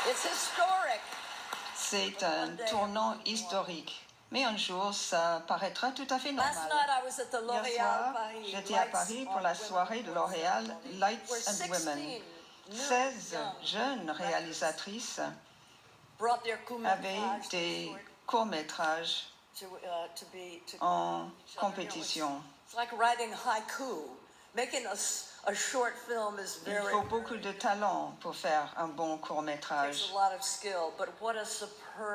It's historic. C'est un tournant historique. Mais un jour, ça paraîtra tout à fait normal. Hier soir, j'étais à Paris pour la soirée de L'Oréal Lights and Women. 16 jeunes réalisatrices avaient des courts-métrages en compétition. Il faut beaucoup de talent pour faire un bon court-métrage.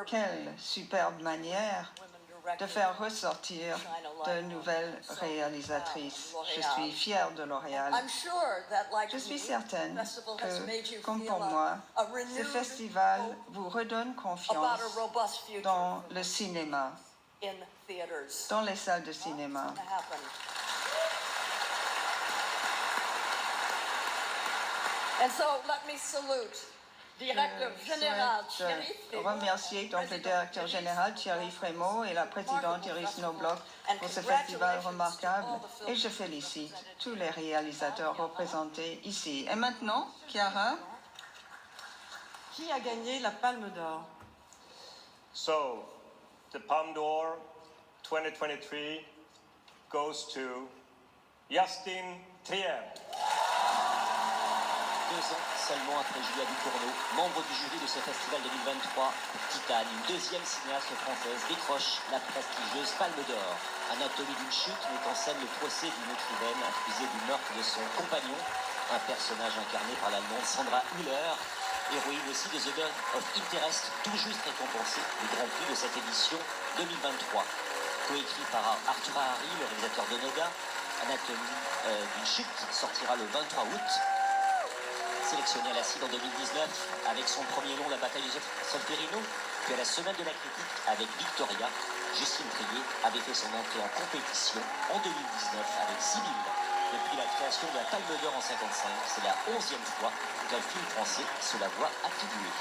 Quelle superbe manière de faire ressortir de nouvelles réalisatrices. Je suis fière de L'Oréal. Je suis certaine que, comme pour moi, ce festival vous redonne confiance dans le cinéma, dans les salles de cinéma. And so let me salute directeur général Thierry Frémaux, remercier donc le directeur général Thierry Frémaux et la présidente Iris Knobloch pour ce festival remarquable et je félicite tous les réalisateurs représentés ici. Et maintenant, Chiara, qui a gagné la Palme d'Or? So, the Palme d'Or 2023 goes to Yastin Trier. 2 ans seulement après Julia Ducournau, membre du jury de ce festival 2023, Titane, une deuxième cinéaste française, décroche la prestigieuse Palme d'Or. Anatomie d'une chute met en scène le procès d'une écrivaine accusée du meurtre de son compagnon, un personnage incarné par l'allemande Sandra Hüller, héroïne aussi de The Zone of Interest, tout juste récompensé du Grand Prix de cette édition 2023. Coécrit par Arthur Harari, le réalisateur de Noda, Anatomie d'une chute sortira le 23 août. Sélectionné à la CID en 2019 avec son premier long La bataille de Solferino, puis à la semaine de la critique avec Victoria, Justine Trier avait fait son entrée en compétition en 2019 avec Sibylle. Depuis la création de la Palme d'Or en 1955, c'est la 11e fois qu'un film français se la voit attribuée.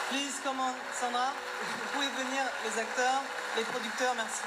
Please, come on, Sandra. Vous pouvez venir, les acteurs, les producteurs, merci.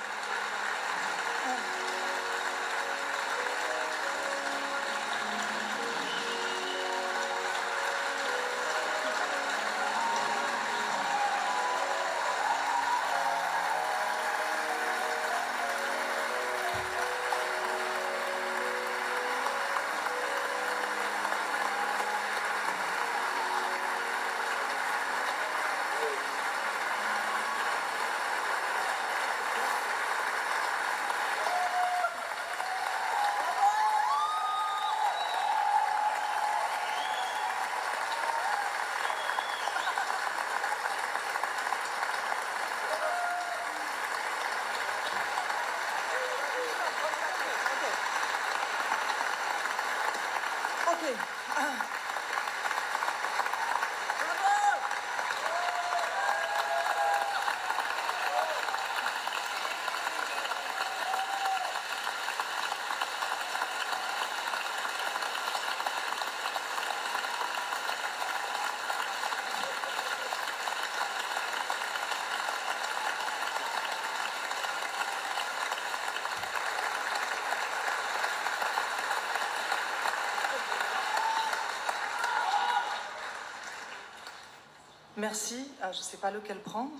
Merci. Ah, je ne sais pas lequel prendre.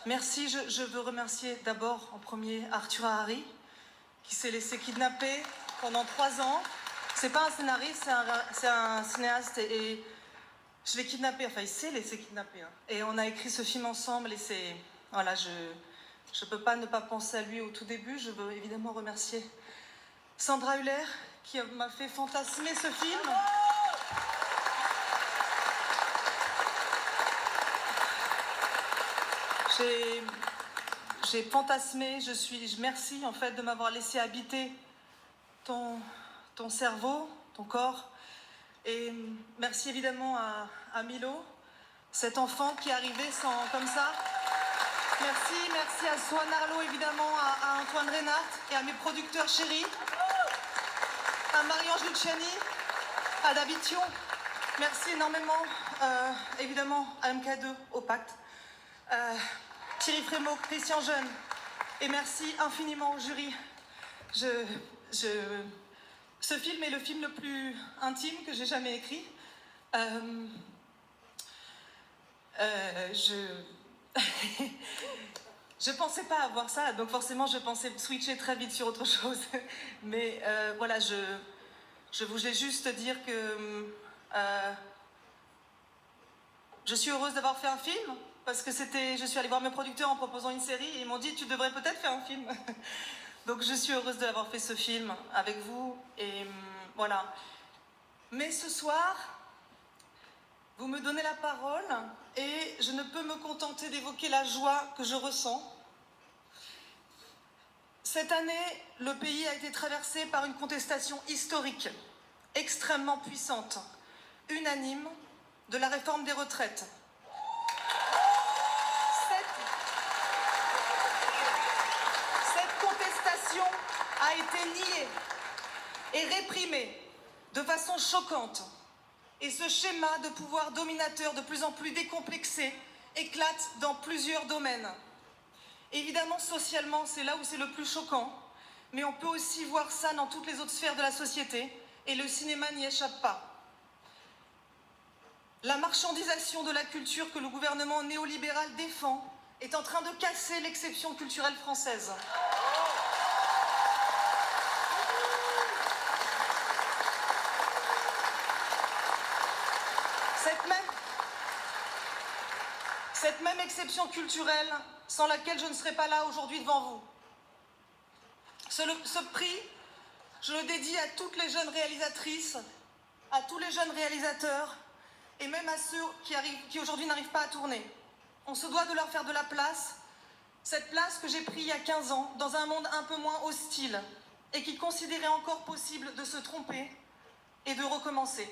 Merci. Je veux remercier d'abord en premier Arthur Harari, qui s'est laissé kidnapper pendant 3 ans. C'est pas un scénariste, c'est un cinéaste et je l'ai kidnappé. Enfin, il s'est laissé kidnapper. Hein. Et on a écrit ce film ensemble et c'est voilà, je peux pas ne pas penser à lui au tout début. Je veux évidemment remercier Sandra Hüller qui m'a fait fantasmer ce film. J'ai fantasmé, merci en fait de m'avoir laissé habiter ton cerveau, ton corps. Et merci évidemment à Milo cet enfant qui est arrivé comme ça. Merci à Swan Arlo, évidemment, à Antoine Reynard et à mes producteurs chéris, à Marie-Ange Luciani, à David Thion. Merci énormément, évidemment, à MK2, au Pacte, Thierry Frémaux, Christian Jeune, et merci infiniment au jury. Ce film est le film le plus intime que j'ai jamais écrit. Je pensais pas avoir ça, donc forcément je pensais switcher très vite sur autre chose. Mais voilà, je voulais juste dire que je suis heureuse d'avoir fait un film, parce que je suis allée voir mes producteurs en proposant une série et ils m'ont dit tu devrais peut-être faire un film. Donc je suis heureuse d'avoir fait ce film avec vous et voilà. Mais ce soir, vous me donnez la parole et je ne peux me contenter d'évoquer la joie que je ressens. Cette année, le pays a été traversé par une contestation historique, extrêmement puissante, unanime, de la réforme des retraites. Cette contestation a été niée et réprimée de façon choquante. Et ce schéma de pouvoir dominateur de plus en plus décomplexé éclate dans plusieurs domaines. Évidemment, socialement, c'est là où c'est le plus choquant, mais on peut aussi voir ça dans toutes les autres sphères de la société, et le cinéma n'y échappe pas. La marchandisation de la culture que le gouvernement néolibéral défend est en train de casser l'exception culturelle française. Cette même exception culturelle sans laquelle je ne serais pas là aujourd'hui devant vous. Ce prix, je le dédie à toutes les jeunes réalisatrices, à tous les jeunes réalisateurs et même à ceux qui aujourd'hui n'arrivent pas à tourner. On se doit de leur faire de la place, cette place que j'ai prise il y a 15 ans, dans un monde un peu moins hostile et qui considérait encore possible de se tromper et de recommencer.